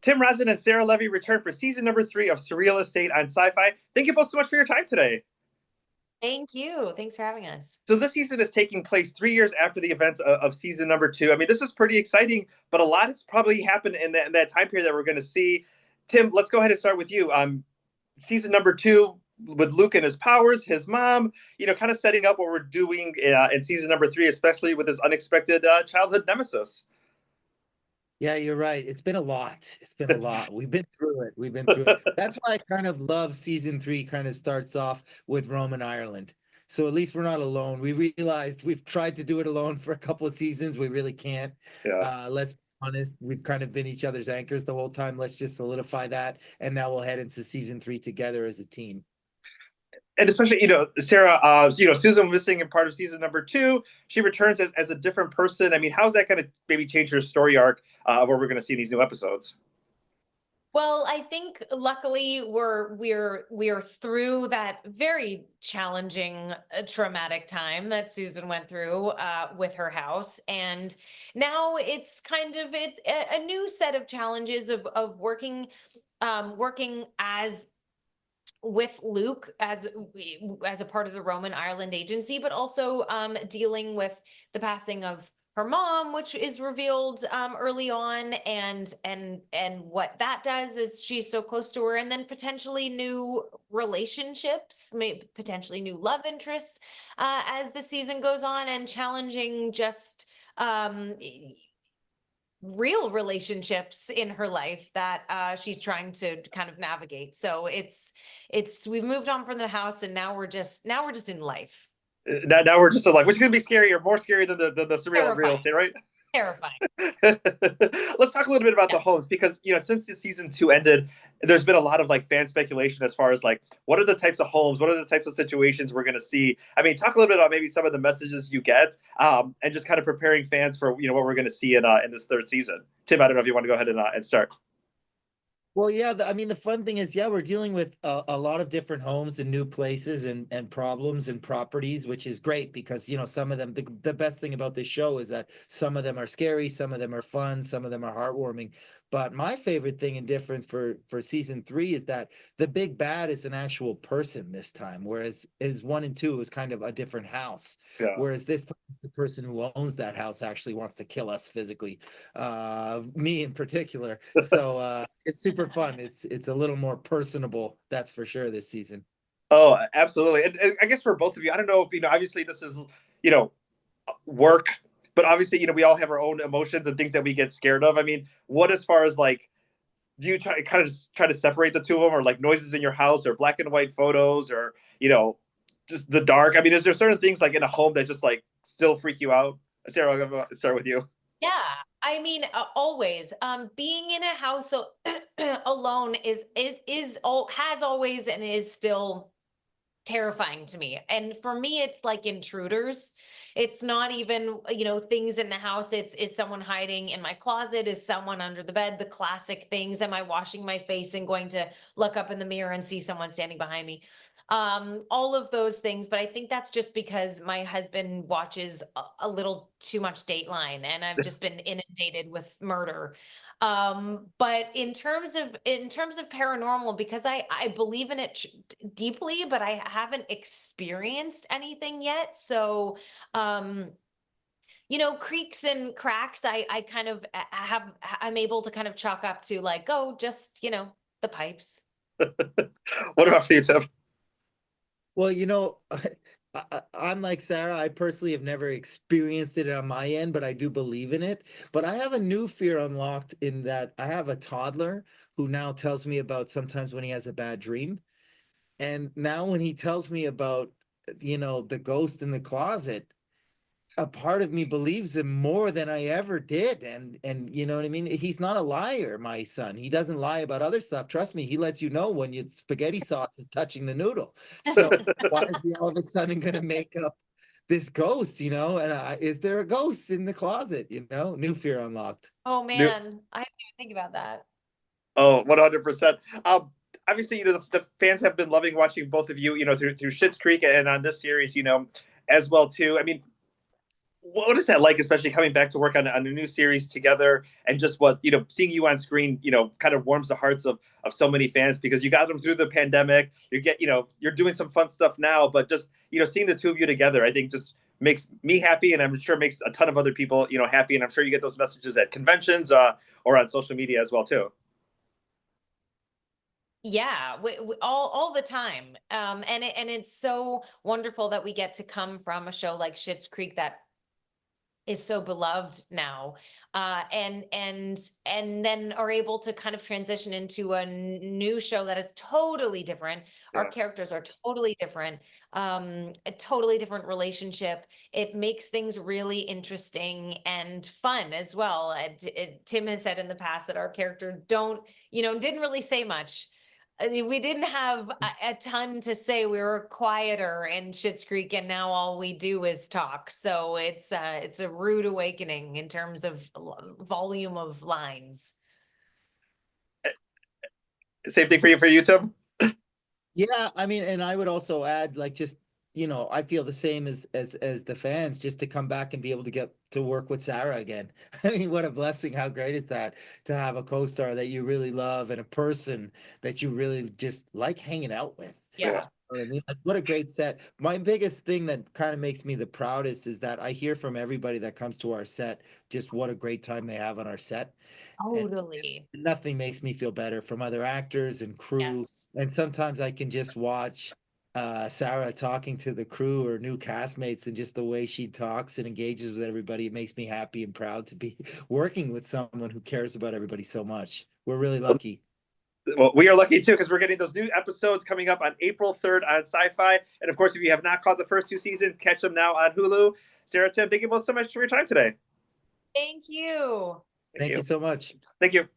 Tim Rozon and Sarah Levy return for season number 3 of Surreal Estate on SyFy. Thank you both so much for your time today. Thank you. Thanks for having us. So this season is taking place 3 years after the events of season number 2. I mean, this is pretty exciting, but a lot has probably happened in that time period that we're going to see. Tim, let's go ahead and start with you. Season number 2 with Luke and his powers, his mom, kind of setting up what we're doing in season number 3, especially with his unexpected childhood nemesis. Yeah, you're right. It's been a lot. It's been a lot. We've been through it. We've been through it. That's why I kind of love season 3 kind of starts off with Rome and Ireland. So at least we're not alone. We realized we've tried to do it alone for a couple of seasons. We really can't. Yeah. Let's be honest. We've kind of been each other's anchors the whole time. Let's just solidify that. And now we'll head into season 3 together as a team. And especially, Sarah, Susan missing in part of season number 2. She returns as a different person. I mean, how's that going to maybe change her story arc of what we're going to see in these new episodes? Well, I think luckily we're through that very challenging, traumatic time that Susan went through with her house, and now it's kind of a new set of challenges of working as with Luke as a part of the Roman Ireland agency, but also dealing with the passing of her mom, which is revealed early on, and what that does is she's so close to her, and then potentially new relationships, maybe potentially new love interests as the season goes on, and challenging just real relationships in her life that she's trying to kind of navigate. So we've moved on from the house, and now we're just in life. Now we're just in life, which is going to be scarier, more scary than the surreal real estate, right? Terrifying. Let's talk a little bit about the homes, because since the season 2 ended, there's been a lot of fan speculation as far as what are the types of homes, what are the types of situations we're going to see. I mean, talk a little bit about maybe some of the messages you get, and just kind of preparing fans for what we're going to see in this 3rd season. Tim, I don't know if you want to go ahead and start. Well, yeah, I mean, the fun thing is, we're dealing with a lot of different homes and new places and problems and properties, which is great because, some of them, the best thing about this show is that some of them are scary, some of them are fun, some of them are heartwarming. But my favorite thing and difference for season 3 is that the big bad is an actual person this time, whereas 1 and 2 was kind of a different house. Yeah. Whereas this time, the person who owns that house actually wants to kill us physically, me in particular. So it's super fun. It's a little more personable, that's for sure, this season. Oh, absolutely. And I guess for both of you, I don't know if obviously this is work, but obviously we all have our own emotions and things that we get scared of. I mean, what as far as do you try to separate the two of them, or noises in your house, or black and white photos, or just the dark? I mean, is there certain things in a home that just still freak you out? Sarah, I'll start with you. Yeah, I mean, always being in a house alone has always and is still terrifying to me. And for me, it's like intruders. It's not even, things in the house. Is someone hiding in my closet? Is someone under the bed? The classic things. Am I washing my face and going to look up in the mirror and see someone standing behind me? All of those things. But I think that's just because my husband watches a little too much Dateline, and I've just been inundated with murder. But in terms of paranormal, because I believe in it deeply, but I haven't experienced anything yet. So, creaks and cracks, I kind of I'm able to kind of chalk up to just, the pipes. What about for you, Tim? Well, I'm like Sarah. I personally have never experienced it on my end, but I do believe in it. But I have a new fear unlocked in that I have a toddler who now tells me about sometimes when he has a bad dream. And now when he tells me about, the ghost in the closet, a part of me believes him more than I ever did. And you know what I mean? He's not a liar, my son. He doesn't lie about other stuff. Trust me, he lets you know when your spaghetti sauce is touching the noodle. So why is he all of a sudden going to make up this ghost, And is there a ghost in the closet, New fear unlocked. Oh, man. I didn't even think about that. Oh, 100%. Obviously, the fans have been loving watching both of you, through Schitt's Creek and on this series, as well, too. I mean, what is that like, especially coming back to work on a new series together, and just what, seeing you on screen, kind of warms the hearts of so many fans, because you got them through the pandemic. You're doing some fun stuff now, but just, seeing the two of you together, I think just makes me happy, and I'm sure makes a ton of other people, happy. And I'm sure you get those messages at conventions, or on social media as well too. Yeah, all the time. And it's so wonderful that we get to come from a show like Schitt's Creek that is so beloved now, and then are able to kind of transition into a new show that is totally different. Our Yeah. characters are totally different, a totally different relationship. It makes things really interesting and fun as well. Tim has said in the past that our characters didn't really say much. I mean, we didn't have a ton to say. We were quieter in Schitt's Creek, and now all we do is talk. So it's a rude awakening in terms of volume of lines. Same thing for you, Tim. Yeah, I mean, and I would also add, like, just, I feel the same as the fans, just to come back and be able to get to work with Sarah again. I mean, what a blessing. How great is that, to have a co-star that you really love and a person that you really just like hanging out with. Yeah. I mean, like, what a great set. My biggest thing that kind of makes me the proudest is that I hear from everybody that comes to our set just what a great time they have on our set. And Totally. nothing makes me feel better, from other actors and crew. Yes. And sometimes I can just watch Sarah talking to the crew or new castmates, and just the way she talks and engages with everybody. It makes me happy and proud to be working with someone who cares about everybody so much. We're really lucky. Well, we are lucky too, because we're getting those new episodes coming up on April 3rd on SyFy. And of course, if you have not caught the first two seasons, catch them now on Hulu. Sarah, Tim, thank you both so much for your time today. Thank you. Thank you so much. Thank you.